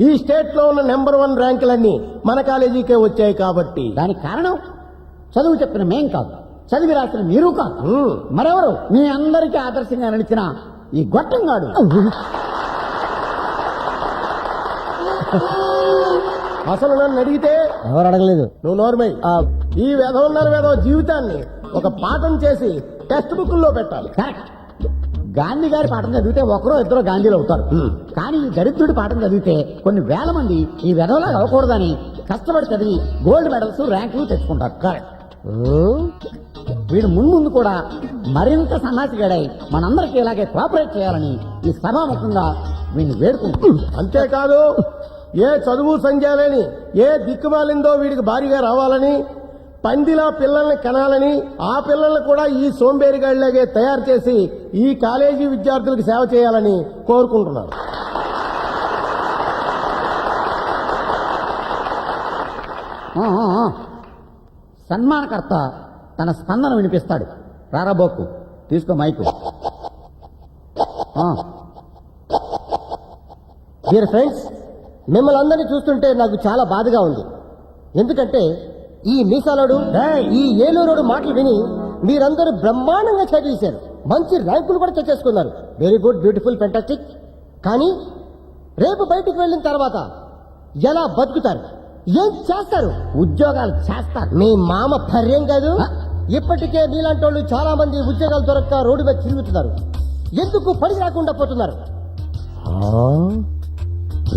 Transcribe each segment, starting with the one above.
ఈ స్టేట్ లో ఉన్న నెంబర్ 1 ర్యాంకులన్నీ మన కాలేజీకే వచ్చాయి కాబట్టి. దానికి కారణం చదువు చెప్పిన మేం కాదు, చదివి రాసిన మీరు కాదు, హ్మ్. మరెవరు మీ అందరికీ ఆదర్శంగా నడిచిన ఈ గొట్టంగాడు. అసలు నన్ను అడిగితే ఎవరు అడగలేదు. నువ్వు నోర్మై. ఈ వేదో జీవితాన్ని ఒక పాఠం చేసి టెక్స్ట్ బుక్ లో పెట్టాలి. కరెక్ట్. గాంధీ గారి పాఠం చదివితే ఒకరో ఇద్దరు గాంధీలు అవుతారు. కానీ ఈ దరిద్రుడి పాఠం చదివితే కొన్ని వేల మంది ఈ వెధవలాగా అవ్వకూడదని కష్టపడి చదివి గోల్డ్ మెడల్స్ ర్యాంకులు తెచ్చుకుంటారు. కరెక్ట్. వీడు ముందు కూడా మరింత సన్నాసిగాడై మనందరికీ ఇలాగే కోఆపరేట్ చేయాలని ఈ సభాముఖంగా వీడిని వేడుకుంటున్నాం. అంతేకాదు, ఏ చదువు సంధ్య లేని ఏ దిక్కుమాలిందో వీడికి భారీగా రావాలని, పందిలా పిల్లల్ని కనాలని, ఆ పిల్లల్ని కూడా ఈ సోంబేరిగాళ్లాగే తయారు చేసి ఈ కాలేజీ విద్యార్థులకు సేవ చేయాలని కోరుకుంటున్నారు. సన్మానకర్త తన స్పందన వినిపిస్తాడు. రారాబోకు, తీసుకో మైకు. డియర్ ఫ్రెండ్స్, మిమ్మల్ని అందరినీ చూస్తుంటే నాకు చాలా బాధగా ఉంది. ఎందుకంటే ఈ మీసాలోడు, ఈ ఏలూరోడు మాటలు విని మీరందరూ బ్రహ్మాండంగా చదివేశారు, మంచి ర్యాంకులు కూడా తెచ్చేసుకున్నారు. Very good, beautiful, fantastic. కానీ రేపు బయటికి వెళ్ళిన తర్వాత ఎలా బతుకుతారు, ఏం చేస్తారు? ఉద్యోగాలు చేస్తారు. మీ మామ పర్యం కాదు. ఇప్పటికే మీలాంటి వాళ్ళు చాలా మంది ఉద్యోగాలు దొరక్క రోడ్డు మీద తిరుగుతున్నారు. ఎందుకు పని రాకుండా పోతున్నారు?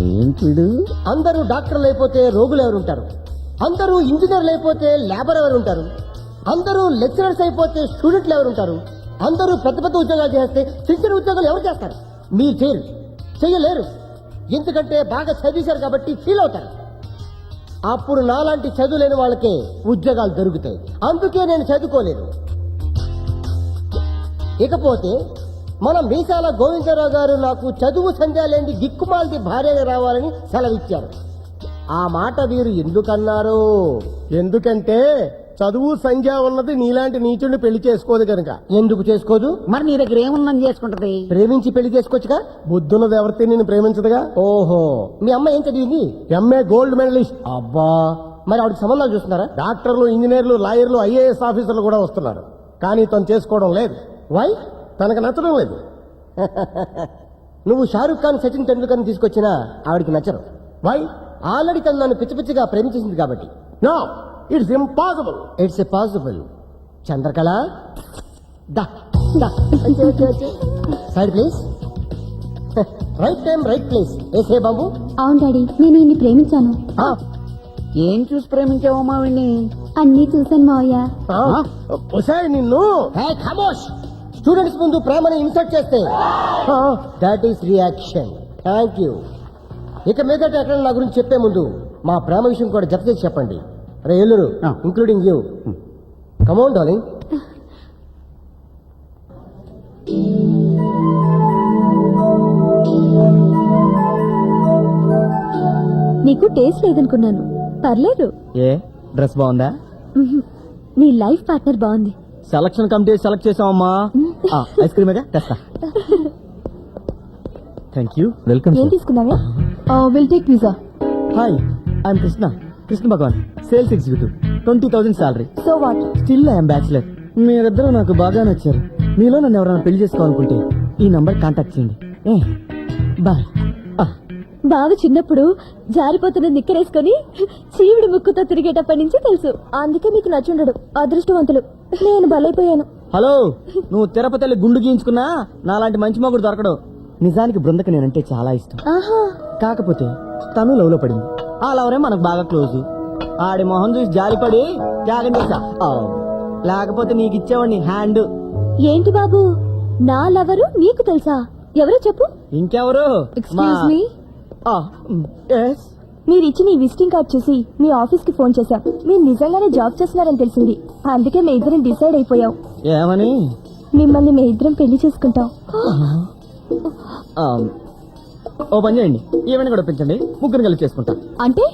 ఏంటిడు? అందరూ డాక్టర్లు అయిపోతే రోగులు ఎవరుంటారు? అందరూ ఇంజనీర్లు అయిపోతే లేబర్ ఎవరుంటారు? అందరూ లెక్చరర్స్ అయిపోతే స్టూడెంట్లు ఎవరుంటారు? అందరూ పెద్ద పెద్ద ఉద్యోగాలు చేస్తే చిన్న చిన్న ఉద్యోగాలు ఎవరు చేస్తారు? మీరు చెయ్యలేరు. ఎందుకంటే బాగా చదివేశారు కాబట్టి ఫీల్ అవుతారు. అప్పుడు నాలాంటి చదువు లేని వాళ్ళకే ఉద్యోగాలు దొరుకుతాయి. అందుకే నేను చదువుకోలేదు. ఇకపోతే మన మీసాల గోవిందరావు గారు నాకు చదువు సంధ్య లేని దిక్కుమాలది భార్యగా రావాలని సెలవిచ్చారు. ఆ మాట వీరు ఎందుకన్నారు? ఎందుకంటే చదువు సంధ్య ఉన్నది నీలాంటి నీచుడిని పెళ్లి చేసుకోదు కనుక. ఎందుకు చేసుకోదు? మరి నీ దగ్గర ఏముందని చేసుకుంటది? ప్రేమించి పెళ్లి చేసుకోవచ్చుగా. బుద్ధున్నది ఎవరితో నేను ప్రేమించదుగా. ఓహో, మీ అమ్మ ఏం చదివింది? MA gold medalist. అబ్బా, మరి ఆవిడకి సంబంధాలు చూస్తున్నారా? డాక్టర్లు, ఇంజనీర్లు, లాయర్లు, ఐఏఎస్ ఆఫీసర్లు కూడా వస్తున్నారు. కానీ తను చేసుకోవడం లేదు. వై? తనకు నచ్చడం లేదు. నువ్వు షారూక్ ఖాన్, సచిన్ టెండూల్కర్ తీసుకొచ్చినా ఆవిడికి నచ్చరు. వై? ఆల్రెడీ తను నన్ను పిచ్చి పిచ్చిగా ప్రేమించేసింది కాబట్టి. No, it's impossible. It's possible. Chandrakala, side please. Right time right place. ఏసే బాబు. అవును డాడీ, నేను ఈయన్ని ప్రేమించాను. ఏం చూసి ప్రేమించావమ్మా వీణ్ణి? అన్నీ చూశాను మావయ్య. నిన్ను ఖమోష్. స్టూడెంట్స్ ముందు ప్రేమని ఇన్సల్ట్ చేస్తే that is reaction. Thank you. ఇక మీదట ఎక్కడ నా గురించి చెప్పే ముందు మా ప్రేమ విషయం కూడా జత చేసి చెప్పండి. రే Eluru, including you. Come on darling. నీకు టేస్ట్ లేదనుకున్నాను. పర్లేదు. ఏ డ్రెస్ బాగుందా? నీ లైఫ్ పార్ట్నర్ బాగుంది. సెలక్షన్ కమిటీ సెలెక్ట్ చేసామమ్మా. ఐస్ క్రీమ్ తెస్తా. Thank you. వెల్కమ్. ఏం తీసుకున్నావే? Will take pizza. Hi, I'm Krishna Bhagavan, sales executive. 20,000 salary. So what? Still I'm bachelor. మీరిద్దరూ నాకు బాగా నచ్చారు. మీలో నన్ను ఎవరైనా పెళ్లి చేసుకోవాలనుకుంటే ఈ నంబర్ కాంటాక్ట్ చేయండి. బాయ్. బాగా చిన్నప్పుడు జారిపోతున్న నిక్కరేసుకొని చీవుడి ముక్కుతో తిరిగేటప్పటి నుంచి తెలుసు. అందుకే నీకు నచ్చుండడు. అదృష్టవంతులు. నేను బలైపోయాను. హలో, నువ్వు తిరుపతి గుండు గీయించుకున్నా నాలాంటి మంచి మొగుడు దొరకడు. నిజానికి బృందకి నేనంటే చాలా ఇష్టం. కాకపోతే తను లవ్ లో పడింది. ఆ లవరే మనకు బాగా క్లోజ్. ఆడి మొహం చూసి జాలిపడి త్యాగం చేశా. లేకపోతే నీకు ఇచ్చేవాడిని హ్యాండ్. ఏంటి బాబు, నా లవరు నీకు తెలుసా? ఎవరో చెప్పు. ఇంకెవరు? Excuse me. yes. మీరు ఇచ్చిన ఈ విజిటింగ్ కార్డ్ చూసి మీ ఆఫీస్ కి ఫోన్ చేశాం. మీరు నిజంగానే జాబ్ చేస్తున్నారని తెలిసింది. అందుకే మీ ఇద్దరం డిసైడ్ అయిపోయాం. ఏమని? మిమ్మల్ని మీ ఇద్దరం పెళ్లి చేసుకుంటాం. ఓ పని చేయండి, ఈవెంట్ కూడా ఒప్పించండి, ముగ్గురు కలిసి చేసుకుంటా. అంటే?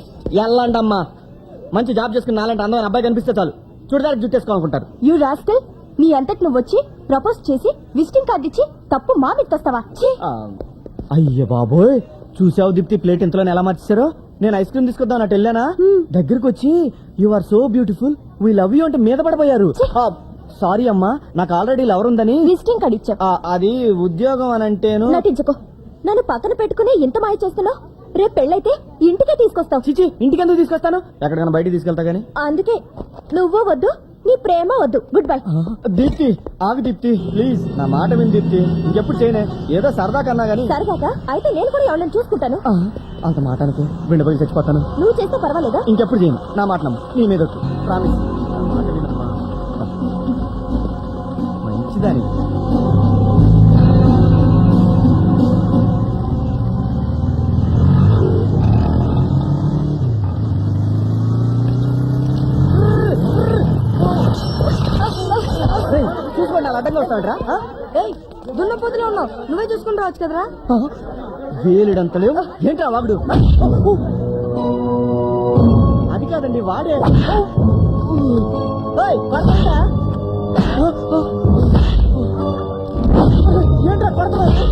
ఎల్లండమ్మా, మంచి జాబ్ చేసుకుని నాలంటే అందమైన అబ్బాయి కనిపిస్తే చాలు చూడడానికి జుట్టేసుకోవాలనుకుంటారు. యూ రాస్కల్, నీ అంతటి నువ్వు వచ్చి ప్రపోజ్ చేసి విజిటింగ్ కార్డ్ ఇచ్చి తప్పు మా మీద వస్తావా? అయ్య బాబోయ్, చూసావు దీప్తి ప్లేట్ ఇంతలో ఎలా మార్చేశారో. నేను ఐస్ క్రీమ్ తీసుకొద్దాం అన్నట్టు వెళ్ళానా, దగ్గరికి వచ్చి you are so beautiful we love you అంటే మీద పడిపోయారు. సారీ అమ్మా, నాకు ఆల్రెడీ లవర్ ఉందని. విజిటింగ్ కార్డ్ ఇచ్చావు. అది ఉద్యోగం అని అంటేను. నటించుకో. నన్ను పక్కన పెట్టుకుని ఇంత మాయ చేస్తున్నావు. రేపు పెళ్ళైతే ఇంటికే తీసుకొస్తావు. చిచి, ఇంటికి ఎందుకు తీసుకొస్తాను, ఎక్కడికైనా బయటికి తీసుకెళ్తా గానీ. అందుకే నువ్వు వద్దు, నీ ప్రేమ వద్దు. Good bye. దీప్తి ఆగు దీప్తి ప్లీజ్, నా మాట విని దీప్తి, ఇంకెప్పుడు చేయనే, ఏదో సరదా కన్నా గానీ. సరదాగా అయితే నేను కూడా ఎవరైనా చూసుకుంటాను. అంత మాట అనుకో, విండపోయి చచ్చిపోతాను. నువ్వు చేస్తే పర్వాలేదా? ఇంకెప్పుడు చేయను, నా మాట నమ్ము, నీ మీద ప్రామిస్. మంచిదాని. చూసుకోండి, అలా అడ్డంగా వస్తాడరా. దున్నపోతులో ఉన్నావు, నువ్వే చూసుకుని రావచ్చు కదరా. వేలుడంత లేవు ఏంట్రా వాగుడు. అది కాదండి వాడే. ఏయ్, కొడతాడా? ఏంట్రా కొడతాడు?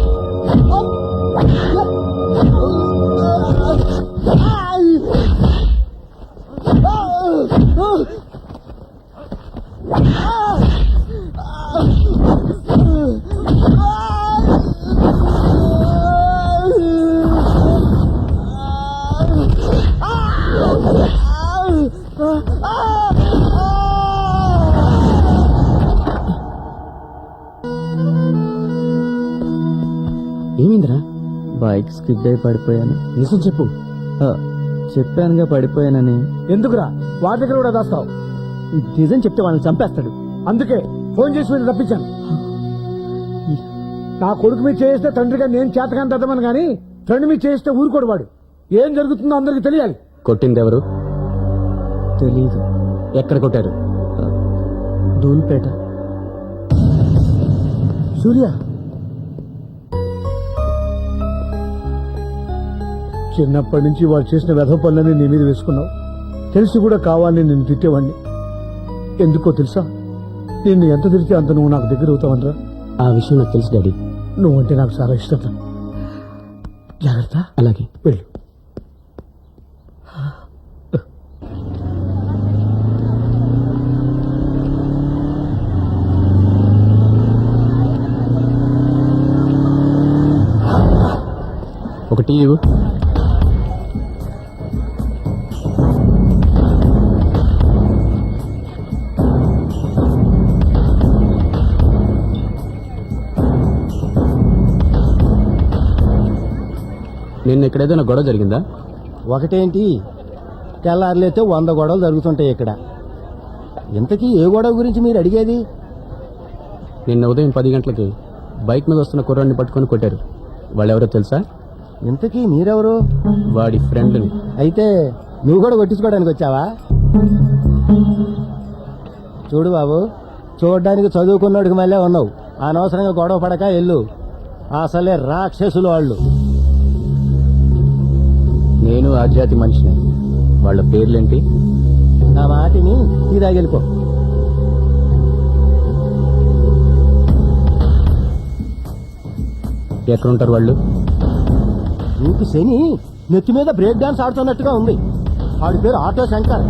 ఏమైందిరా? బైక్ స్కిడ్ అయి పడిపోయాను. నిజం చెప్పు. చెప్పానుగా పడిపోయానని. ఎందుకురా వాడి దగ్గర కూడా దాస్తావు? నిజం చెప్తే వాళ్ళని చంపేస్తాడు. అందుకే ఫోన్ చేసి మీరు రప్పించాను. నా కొడుకు మీద చేస్తే తండ్రిగా నేను చేతకాని తద్దమని గాని ఫ్రెండ్ మీద చేస్తే ఊరుకోడు వాడు. ఏం జరుగుతుందో అందరికి తెలియాలి. కొట్టింది ఎవరు? తెలీదు. ఎక్కడ కొట్టారు? ధూల్పేట. సూర్య, చిన్నప్పటి నుంచి వాడు చేసిన వెధ పనులని నీ మీద వేసుకున్నావు. తెలిసి కూడా కావాలని నిన్ను తిట్టేవాడిని. ఎందుకో తెలుసా, నిన్ను ఎంత తిరిగితే అంత నువ్వు నాకు దగ్గర అవుతావనరా. ఆ విషయం నాకు తెలుసు డాడీ. నువ్వంటే నాకు చాలా ఇష్టం. జాగ్రత్త. అలాగే. వెళ్ళు. ఒక టీ ఇవ్వు. నిన్న ఇక్కడ ఏదైనా గొడవ జరిగిందా? ఒకటేంటి, తెల్లారులైతే 100 గొడవలు జరుగుతుంటాయి ఇక్కడ. ఇంతకీ ఏ గొడవ గురించి మీరు అడిగేది? నిన్న ఉదయం 10 గంటలకి బైక్ మీద వస్తున్న కుర్రాడిని పట్టుకొని కొట్టారు. వాళ్ళెవరో తెలుసా? ఇంతకీ మీరెవరు? వాడి ఫ్రెండ్ని. అయితే నువ్వు కూడా కొట్టించుకోవడానికి వచ్చావా? చూడు బాబు, చూడడానికి చదువుకున్నాడికి మళ్ళీ ఉన్నావు. అనవసరంగా గొడవ పడక ఎల్లు. అసలే రాక్షసులు వాళ్ళు. నేను ఆ జాతి మనిషిని. వాళ్ళ పేర్లేంటి? నా మాటిని తీరాగెళ్ళిపో. ఎక్కడుంటారు వాళ్ళు? నీకు శని నెత్తి మీద బ్రేక్ డాన్స్ ఆడుతున్నట్టుగా ఉంది. వాడి పేరు ఆటో శంకర్.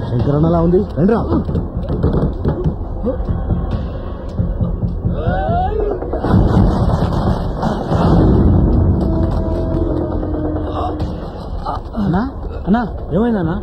శంకరన్నలా ఉంది రండిరా. అన్నా అన్నా ఏమైందన్నా?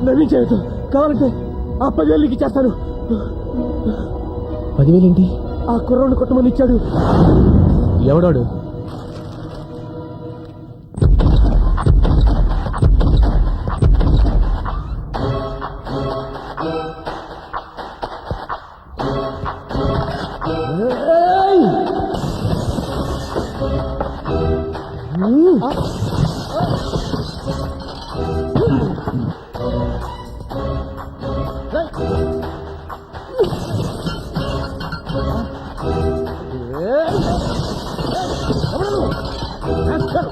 నవీన్ చేయొద్దు, కావాలంటే ఆ 10,000 ఇచ్చేస్తాను. 10,000 ఏంటి? ఆ కుర్రోడ్ని కొట్టమని ఇచ్చాడు. ఎవడాడు? ఎవరు ఏమిటంతా?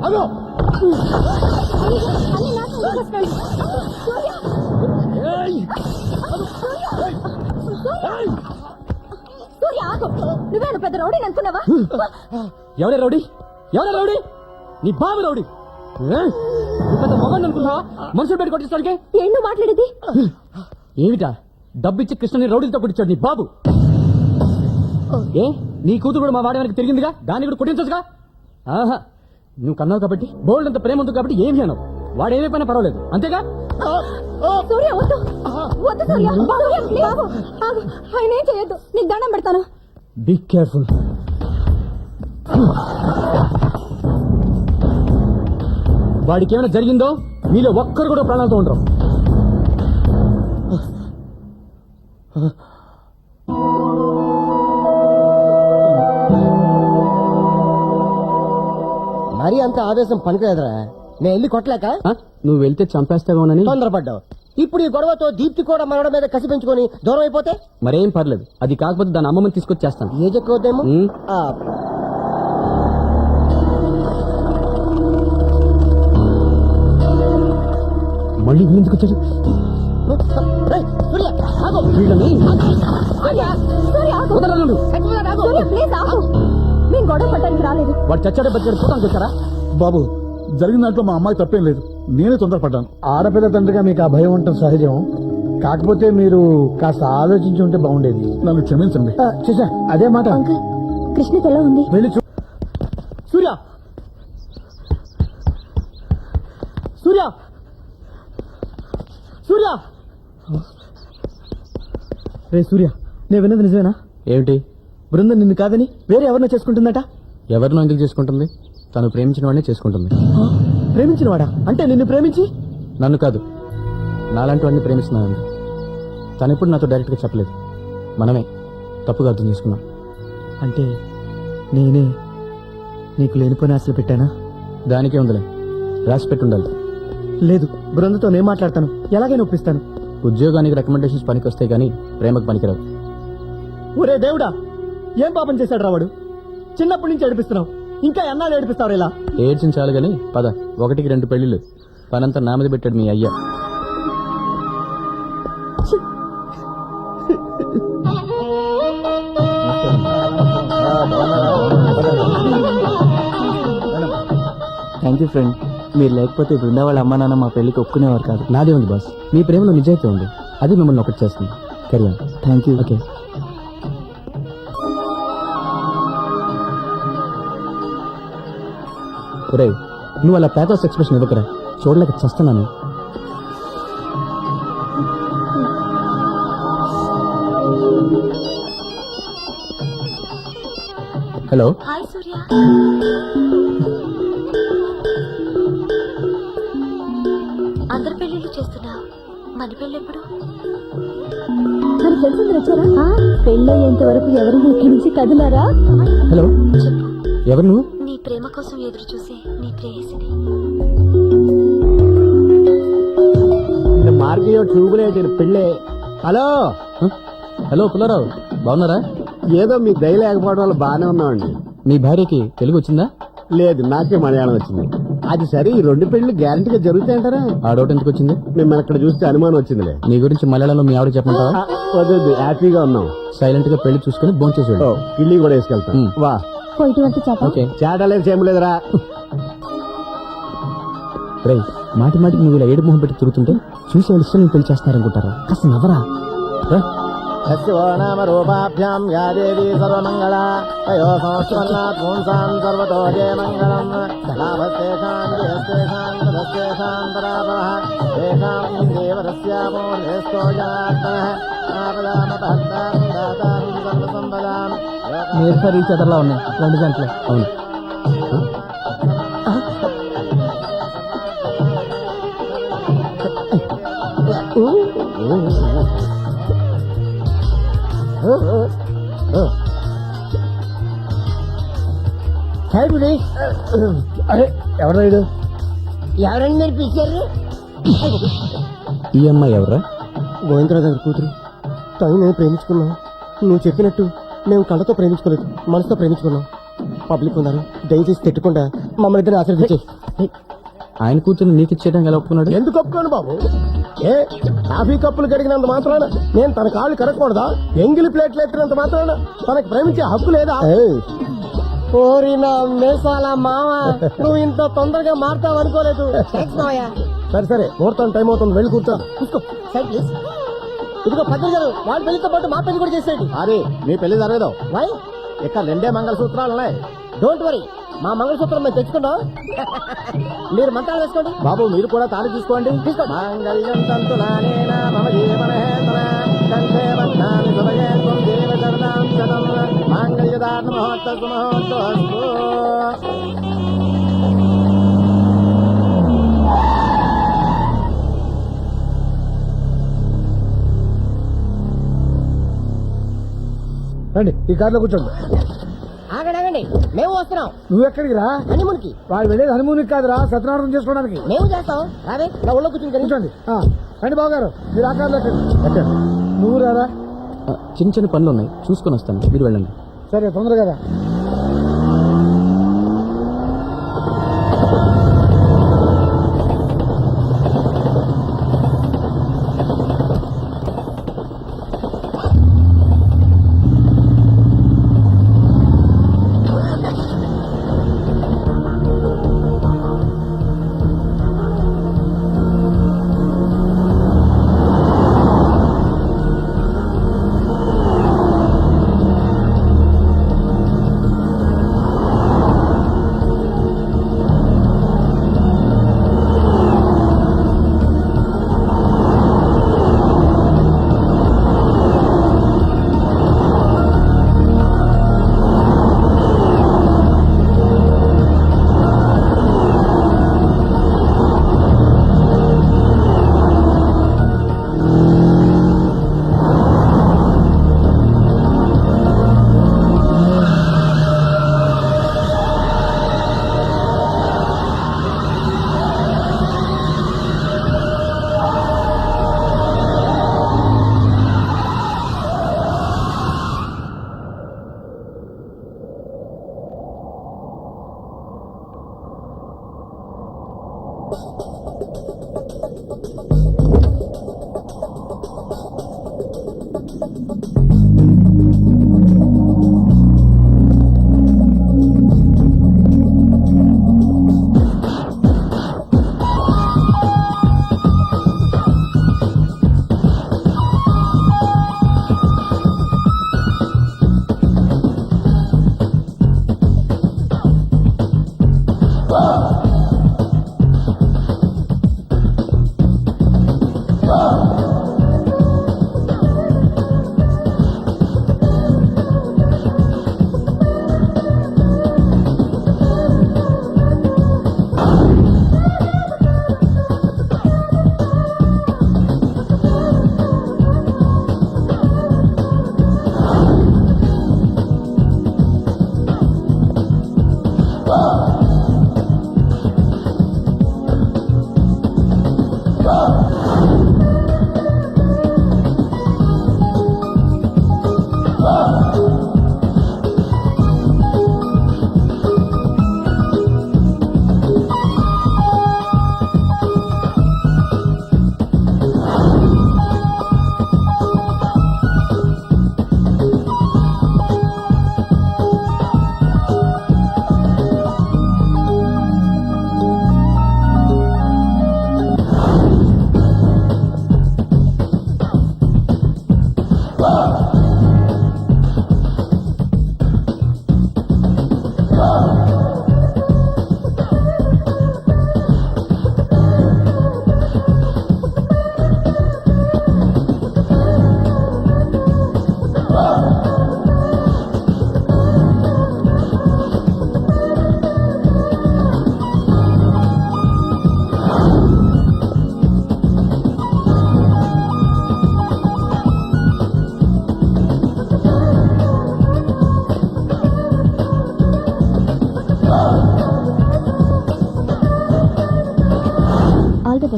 అదో నువ్వేనా పెద్ద రౌడీ అనుకున్నావా? ఎవరే రౌడీ? ఎవరే రౌడీ? నీ బాబు రౌడీ. నువ్వు పెద్ద మొగన్ అనుకున్నావా మనుషులు పెట్టి కొట్టిస్తాడికి? ఏం నువ్వు మాట్లాడేది? ఏమిటా డబ్బిచ్చి కృష్ణని రౌడీలతో కొట్టించాడు నీ బాబు. ఏ నీ కూతురు కూడా మా వాడి వెనక్కి తిరిగిందిగా, దాన్ని కూడా కొట్టించొచ్చుగా. ఆహా, నువ్వు కన్నావు కాబట్టి, బోల్డ్ అంత ప్రేమ ఉంది కాబట్టి ఏమి అన్నావు. వాడు ఏమైపోయినా పర్వాలేదు, అంతేగా? సూర్య వద్దు వద్దు సూర్య, సూర్య, ప్లీజ్ ఆగు. ఆయన ఏం చేయొద్దు, నీకు దండం పెడతాను. Be careful. వాడికి ఏమైనా జరిగిందో మీలో ఒక్కరు కూడా ప్రాణాలతో ఉండరు. మరీ అంత ఆవేశం పనికిలేదురా. నేను వెళ్ళి కొట్టలేక ఆ? నువ్వు వెళ్తే చంపేస్తావేమోనని. తొందరపడ్డావు. ఇప్పుడు ఈ గొడవతో దీప్తి కూడా మనవడ మీద కసి పెంచుకొని దూరం అయిపోతే మరేం పర్లేదు, అది కాకపోతే దాని అమ్మమ్మని తీసుకొచ్చేస్తాను. ఏజ్ ఎక్కువద్దేమో. ఉమ్. మళ్ళీ ఎందుకు వచ్చాడు? రేయ్, సూర్య, ఆగు. వీళ్ళని సూర్య, సూర్య, ఆగు. వదలరు. సూర్య, ప్లీజ్ ఆగు. నేను గొడవ పట్టడానికి రాలేదు. వాడు చచ్చాడే బతికాడు చూడడానికి వచ్చారా? బాబు, జరిగిన దాంట్లో మా అమ్మాయి తప్పేం లేదు. నేనే తొందరపడ్డాను. ఆడపిల్ల తండ్రిగా మీకు ఆ భయం ఉండటం సహజం. కాకపోతే మీరు కాస్త ఆలోచించి ఉంటే బాగుండేది. నన్ను క్షమించండి. చూసా అదే మాట. అంకుల్, కృష్ణకి ఎలా ఉంది? వెళ్ళి సూర్య, సూర్య, సూర్య. రే సూర్య, నేను విన్నది నిజమేనా? ఏమిటి? బృందం నిన్ను కాదని వేరే ఎవరినో చేసుకుంటుందట. ఎవరినో ఎందుకు చేసుకుంటుంది? తను ప్రేమించిన వాడినే చేసుకుంటుంది. ప్రేమించిన వాడా? అంటే నిన్ను ప్రేమించి? నన్ను కాదు, నాలాంటి వాడిని ప్రేమిస్తున్నాను. తను ఎప్పుడు నాతో డైరెక్ట్గా చెప్పలేదు. మనమే తప్పుగా అర్థం చేసుకున్నాం. అంటే నేనే నీకు లేనిపోయిన ఆశలు పెట్టానా? దానికే ఉందిలే, రాసి పెట్టుండాలి. లేదు, బృందతో నేను మాట్లాడతాను, ఎలాగైనా ఒప్పిస్తాను. ఉద్యోగానికి రికమెండేషన్స్ పనికి వస్తాయి కానీ ప్రేమకు పనికిరావు. ఒరే దేవుడా, ఏం పాపం చేశాడు రా వాడు? చిన్నప్పటి నుంచి ఏడిపిస్తున్నావు, ఇంకా ఎన్నాళ్ళు ఏడిపిస్తావు ఇలా? ఏడ్చించాలి కానీ పద, 1-2 పెళ్లిళ్ళు. పనంతా నా మీద పెట్టాడు మీ అయ్యా. Thank you friend. మీరు లేకపోతే బృందా వాళ్ళ అమ్మా నాన్న మా పెళ్లికి ఒప్పుకునేవారు కాదు. నాదే ఉంది బాస్, మీ ప్రేమలో నిజాయితీ ఉంది, అది మిమ్మల్ని ఒకటి చేస్తుంది. కెరియర్. Thank you. ఓకే. ఒరే, నువ్వు అలా ప్యాథోస్ ఎక్స్ప్రెషన్ ఇవ్వకరా, చూడలేక చస్తున్నాను. హలో. హాయ్ సూర్య. అందరు పెళ్లిళ్ళు చేస్తున్నావు, మన పెళ్ళి ఎప్పుడు? మన ఫ్రెండ్స్ అందరు వచ్చారా? పెళ్ళయ్యేంత వరకు ఎవరు ఇక్కడి నుంచి కదిలారా? హలో, చెప్పు. ఎవరు నువ్వు? నీ ప్రేమ కోసం ఎదురు చూసే నీ ప్రేయసిని. మార్గీయ ట్యూబ్లైట్ పెళ్ళే. హలో, హలో పుల్లారావు, బాగున్నారా? ఏదో మీ దయ లేకపోవడం వల్ల బాగానే ఉన్నామండి. మీ భార్యకి తెలుగు వచ్చిందా? లేదు, నాకే మలయాళం వచ్చింది. అది సరే, ఈ 2 పెళ్లి గ్యారంటీగా జరుగుతాయంటారా? ఆ డౌట్ ఎందుకు వచ్చింది? మిమ్మల్ని ఇక్కడ చూస్తే అనుమానం వచ్చిందిలే. నీ గురించి మలయాళంలో మీ ఆవిడ చెప్పమంటావా? వద్దు, హ్యాపీగా ఉన్నాం. సైలెంట్ గా పెళ్లి చూసుకుని భోంచేసి చేసేవాడు. కిళ్ళి కూడా వేసుకెళ్తాం. వా, పోయిటువంటి చేత ఓకే. చేటలేదు చేయలేదురా. రేయ్, మాటి మాటికి నువ్వు ఇలా ఏడు మొహం పెట్టి తిరుగుతుంటే చూసి వాళ్ళు ఇష్టం పెళ్లి చేస్తారనుకుంటారా? కాస్త నవ్వరా. రా. రూపాభ్యాం యా దేవీ సర్వమంగళ అయో సంస్కరణాత్ పుంసాం సర్వతో జయమంగళం లాభస్తేషాం జయస్తేషాం తదస్తేషాం పరాపరః తేషాం దేవరస్యామో దేశో జనార్దనః ఆపదామపహర్తాం దాతాం సర్వసంపదాం. మీరు సరి చెదర్లా ఉన్నాయి 2 గంటలే. అవును. Side please. అరే ఎవరు రైడు? ఎవరండి మీరు పిలిచారు? ఈ అమ్మాయి ఎవరా? గోవిందరావు గారి కూతురు. తను నేను ప్రేమించుకున్నాం. నువ్వు చెప్పినట్టు మేము కళ్ళతో ప్రేమించుకోలేదు, మనసుతో ప్రేమించుకున్నాం. పబ్లిక్ ఉన్నారు, దయచేసి తిట్టకుండా మమ్మల్ని ఇద్దరు ఆశీర్వదించి. ఆయన కూతురు నీకు ఇచ్చేయడానికి ఎలా ఒప్పుకున్నాడు? ఎందుకు ఒప్పుకోను బాబు? ఏ కాఫీ కప్పులు కడిగినంత మాత్రాన నేను తన కాళ్ళు కడగకూడదా? ఎంగిలి ప్లేట్లు ఎత్తినంత మాత్రాన తనకు ప్రేమించే హక్కు లేదా? ఓరి నా మేసాల మామ, నువ్వు ఇంత తొందరగా మారుతావు అనుకోలేదు. సరే సరే, ముహూర్తం టైం అవుతుంది, వెళ్ళి కూర్చో. చూసుకో సైడ్ ప్లీజ్. ఇదిగో పద్దెనిమిది గారు, వాళ్ళ పెళ్లితో పాటు మా పెళ్లి కూడా చేసేయండి. అరే మీ పెళ్లి జరగదు, వై? ఇక్కడ 2 మంగళసూత్రాలు ఉన్నాయి. డోంట్ వరీ, మా మంగళసూత్రం మేము తెచ్చుకుంటాం. మీరు మంత్రాలు వేసుకోండి. బాబు మీరు కూడా తాళి తీసుకోండి. తీసుకోండి. మాంగళ్యం తంతు నానేన మమ జీవనహేతన కంఠే బధ్నామి శుభగే త్వం దేవ శరణాం శతం మాంగళ్యదాన మహోత్తర మహోత్తరస్తు. రండి ఈ కార్లో కూర్చోండి. ఆగండి, మేము వస్తున్నాం నువ్వు ఎక్కడికి రా? హనీమూన్కి. వాళ్ళు వెళ్ళేది హనుమూన్ కాదురా, సత్యనారాయణ చేసుకోవడానికి. మేము చేస్తాం. రావే నా ఒళ్ళో కూర్చుని కూర్చోండి. రండి బాబు గారు, మీరు ఆ కార్లో ఎక్కండి. నువ్వు రారా? చిన్న చిన్న పనులు ఉన్నాయి, చూసుకొని వస్తాను, మీరు వెళ్ళండి. సరే తొందరగా రా.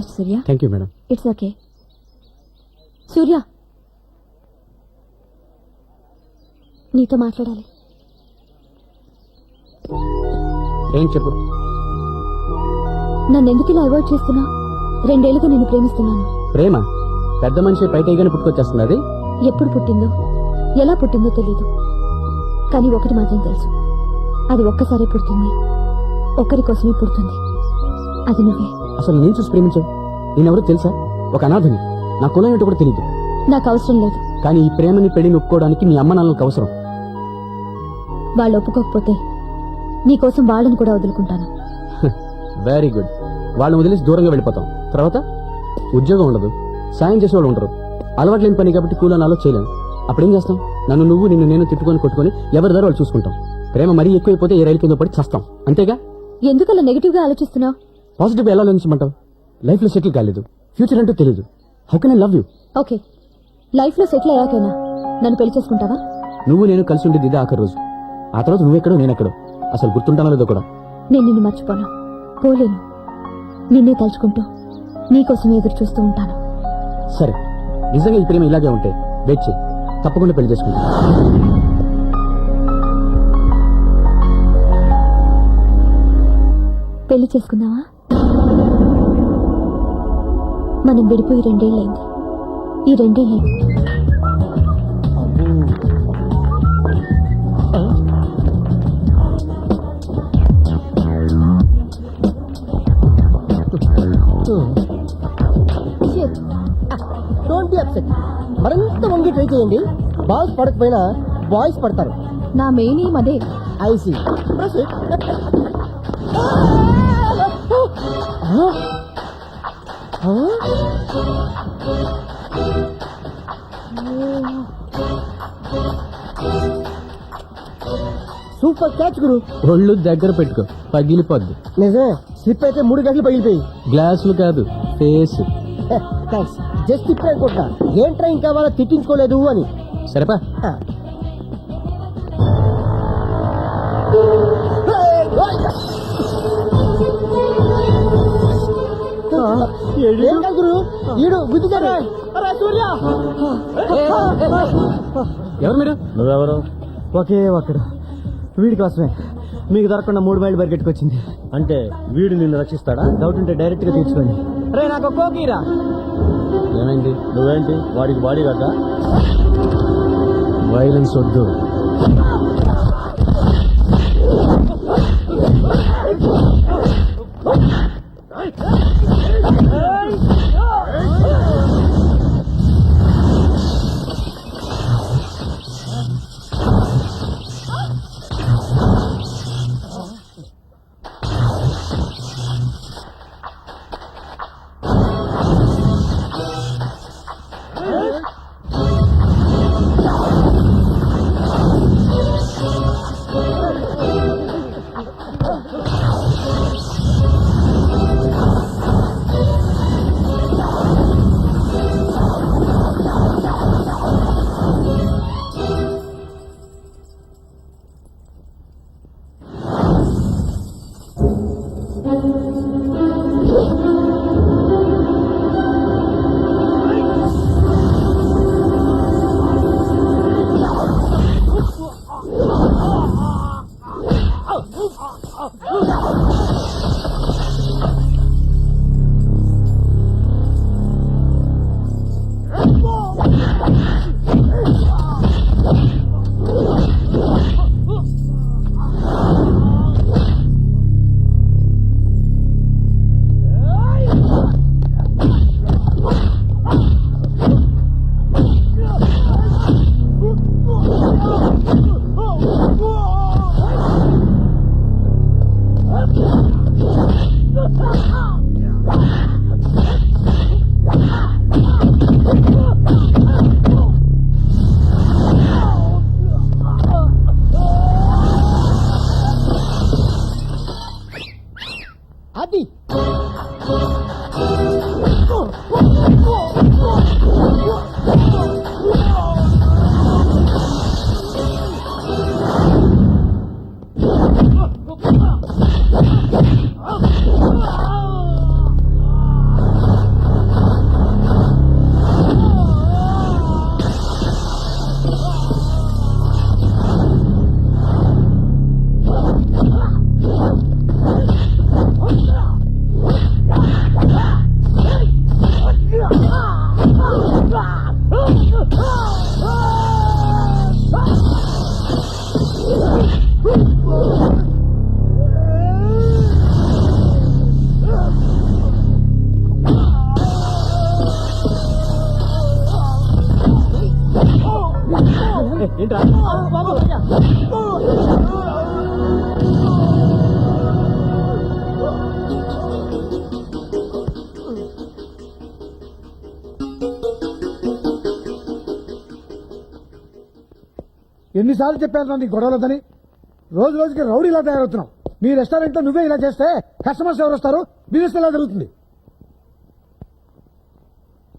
Best Surya. Thank you madam. It's okay. Surya, నీతో మాట్లాడాలి. ఏం చెప్పు. నన్ను ఎందుకు ఇలా అవాయిడ్ చేస్తున్నా? 2 ఏళ్లుగా నేను ప్రేమిస్తున్నాను. ప్రేమ పెద్ద మనిషి బయటగానే పుట్టుకొచ్చేస్తుంది. అది ఎప్పుడు పుట్టిందో ఎలా పుట్టిందో తెలీదు, కానీ ఒకటి మాత్రం తెలుసు, అది ఒక్కసారే పుడుతుంది, ఒక్కరి కోసమే పుడుతుంది, అది నువ్వే. అసలు నేను చూసి ప్రేమించావు. నేనెవరో తెలుసా? ఒక అనాథని. నా కులం ఏంటో కూడా తెలియదు. నాకు అవసరం లేదు. కానీ ఈ ప్రేమని పెళ్లిని ఒప్పుకోవడానికి మీ అమ్మ నాన్నలకు అవసరం. వాళ్ళు ఒప్పుకోకపోతే నీకోసం వాళ్ళని కూడా వదులుకుంటాను. Very good. వాళ్ళని వదిలేసి దూరంగా వెళ్ళిపోతాం. తర్వాత ఉద్యోగం ఉండదు, సాయం చేసేవాళ్ళు ఉండరు, అలవాటు లేని పని కాబట్టి కూలనాలో చేయలేం. అప్పుడేం చేస్తాం? నన్ను నువ్వు నిన్ను నేను తిట్టుకొని కొట్టుకొని ఎవరి దారి వాళ్ళు చూసుకుంటాం. ప్రేమ మరీ ఎక్కువైపోతే ఏ రైలు కింద పడి చస్తాం. అంతేగా? ఎందుకు అలా నెగిటివ్ గా ఆలోచిస్తున్నావు? పాజిటివ్ ఎలా ఆలోచించమంటావు? లైఫ్ లో సెటిల్ కాలేదు, ఫ్యూచర్ అంటూ తెలియదు. How can I love you? Okay, life లో సెటిల్ అయ్యాకైనా నన్ను పెళ్లి చేసుకుంటావా? నువ్వు నేను కలిసి ఉండేది ఇదే ఆఖరి రోజు. ఆ తర్వాత నువ్వెక్కడో నేనెక్కడో. అసలు గుర్తుంటానో లేదో కూడా. నేను నిన్ను మర్చిపోను, పోలేను. నిన్నే తలుచుకుంటూ నీకోసం ఎదురు చూస్తూ ఉంటాను. సరే, నిజంగా ఈ ప్రేమ ఇలాగే ఉంటే వెయిట్ చేయి, తప్పకుండా పెళ్లి చేసుకుంటా. పెళ్లి చేసుకుందావా? మనం విడిపోయి 2 ఏళ్ళైంది. ఈ 2 ఏళ్ళైంది డోంట్ బి అప్సెట్. మరింత వంగి ట్రై చేయండి. బాల్స్ పడకపోయినా బాయ్స్ పడతారు. నా మెయిన్ ఏం అదే. ఐసీ. సూపర్ క్యాచ్ గురు. ఒళ్ళు దగ్గర పెట్టుకో, పగిలిపోద్ది. నిజమే, స్లిప్ అయితే 3 గంటలు పగిలిపోయి. గ్లాసులు కాదు, ఫేస్. థ్యాంక్స్. జస్ట్ ఇప్పుడే అనుకుంటా ఏం ట్రైన్ కావాలో తిట్టించుకోలేదు అని. సరేపా. ఏం కాదు గురు, ఈడు గుద్దుతాడు. ఎవరు మీరు? నువ్వెవరు? ఒకే ఒక్కడు, వీడి కోసమే మీకు దొరకకుండా 3 మైళ్ళు పరిగెట్టుకొచ్చింది. అంటే వీడు నిన్ను రక్షిస్తాడా? డౌట్ ఉంటే డైరెక్ట్ గా తీర్చుకోండి. రే, నాకు కోకీరా. ఏమైంది? నువ్వేంటి వాడికి బాడీ గార్డా? వైలెన్స్ వద్దు. అది ఏంట్రా ఎన్నిసార్లు చెప్పాను నీ గొడవలదని రోజు రోజుకి రౌడీలా తయారవుతున్నావు. మీ రెస్టారెంట్ లో నువ్వే ఇలా చేస్తే కస్టమర్స్ ఎవరు వస్తారు? బిజినెస్ ఎలా జరుగుతుంది?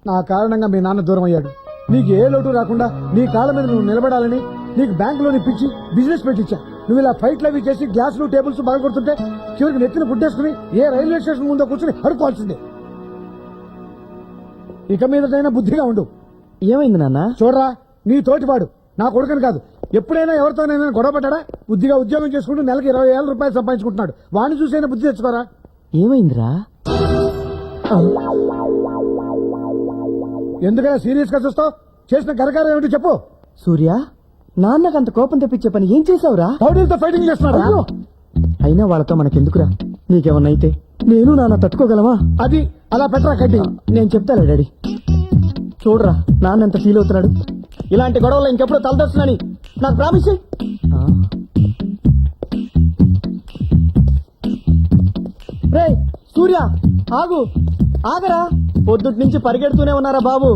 నా కారణంగా మీ నాన్న దూరం అయ్యాడు. నీకు ఏ లోటు రాకుండా నీ కాళ్ళ మీద నువ్వు నిలబడాలని నీకు బ్యాంకులోని ఇప్పించి బిజినెస్ పెట్టించా. నువ్వు ఇలా ఫైట్లు అవి చేసి గ్లాసులు టేబుల్స్ బాగా కొడుతుంటే చివరికి నెత్తిన పుట్టేసుకుని ఏ రైల్వే స్టేషన్ ముందో కూర్చుని అడుకోవాల్సిందే. ఇక మీదటైనా బుద్ధిగా ఉండు. ఏమైంది నాన్న? చూడరా, నీ తోటివాడు నా కొడుకని కాదు, ఎప్పుడైనా ఎవరితోనైనా గొడవ పడ్డా బుద్ధిగా ఉద్యోగం చేసుకుంటూ నెలకి 20,000 రూపాయలు సంపాదించుకుంటున్నాడు. వాడిని చూసైనా బుద్ధి తెచ్చుకోరా. ఏమైందిరా? ఎందుకైనా సీరియస్ గా చూస్తావు? చేసిన కరకారం ఏమిటి చెప్పు. సూర్య, నాన్నకు అంత కోపం తెప్పించే పని ఏం చేసావురా? రౌడీలతో ఫైటింగ్ చేస్తున్నాడు. అయ్యో! అయినా వాళ్ళతో మనకెందుకురా? నీకేమన్నా అయితే నేను నాన్న తట్టుకోగలవా? అది అలా పెట్టరా కడ్డి. నేను చెప్తాలే డాడీ. చూడరా నాన్న ఎంత ఫీల్ అవుతున్నాడు. ఇలాంటి గొడవలు ఇంకెప్పుడు తలదొస్తున్నాని నాకు ప్రామిస్ చెయ్. రేయ్ సూర్య, ఆగు, ఆగరా. పొద్దుటి నుంచి పరిగెడుతూనే ఉన్నారా బాబు.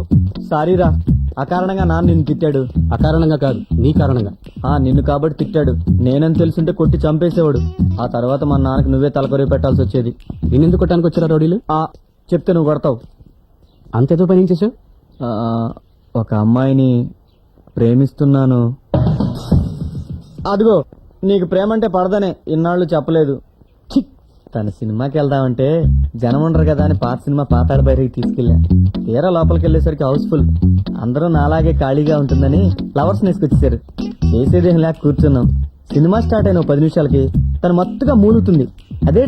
సారీరా, అకారణంగా నాన్న నిన్ను తిట్టాడు. అకారణంగా కాదు, నీ కారణంగా. నిన్ను కాబట్టి తిట్టాడు. నేనని తెలుసుంటే కొట్టి చంపేసేవాడు. ఆ తర్వాత మా నాన్నకి నువ్వే తలకొరి పెట్టాల్సి వచ్చేది. నిన్నెందుకు కొట్టడానికి వచ్చారా రౌడీలు? చెప్తే నువ్వు కొడతావు. అంతేదో పని ఏం చేసావు? ఒక అమ్మాయిని ప్రేమిస్తున్నాను. అదిగో, నీకు ప్రేమంటే పడదనే ఇన్నాళ్ళు చెప్పలేదు. ఛీ! తన సినిమాకి వెళ్దామంటే జనం ఉండరు కదా అని పాత సినిమా పాతాడు బయటికి తీసుకెళ్ళా. తీరా లోపలికి వెళ్ళేసరికి హౌస్ఫుల్. అందరూ నాలాగే ఖాళీగా ఉంటుందని ఫ్లవర్స్ నేసుకొచ్చేసారు. చేసేదేం లేక కూర్చున్నాం. సినిమా స్టార్ట్ అయిన 10 నిమిషాలకి తను మత్తుగా మూలుగుతుంది. అదే